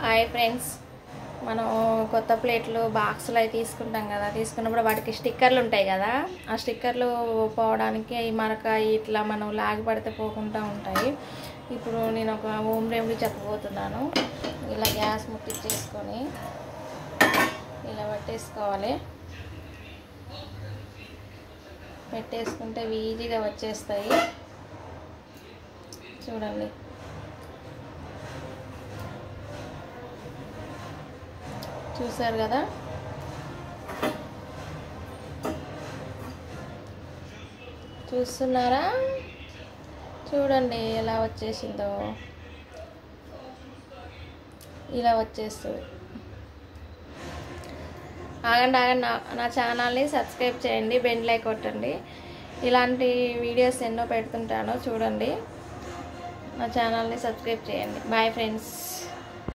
Hi friends, మనం కొత్త ప్లేట్లు బాక్సులు అవి తీసుకుంటాం కదా. తీసుకున్నప్పుడు వాటికి స్టిక్కర్లు ఉంటాయి కదా. ఆ స్టిక్కర్లు పోవడానికి ఈ మరక ఇట్లా మనం లాగి పడితే పోకుండా ఉంటాయి. ఇప్పుడు నేను ఒక హోమ్ రెమెడీ చెప్పబోతున్నాను. ఇలా గ్యాస్ ముట్టించేసుకొని ఇలా పెట్టేసుకోవాలి. పెట్టేసుకుంటే ఈజీగా వచ్చేస్తాయి. చూడండి, చూసారు కదా. చూస్తున్నారా? చూడండి ఎలా వచ్చేసిందో. ఇలా వచ్చేస్తుంది. ఆగండి నా ఛానల్ని సబ్స్క్రైబ్ చేయండి, బెల్ ఐకాన్ కొట్టండి. ఇలాంటి వీడియోస్ ఎన్నో పెడుతుంటాను, చూడండి. నా ఛానల్ని సబ్స్క్రైబ్ చేయండి. Bye friends.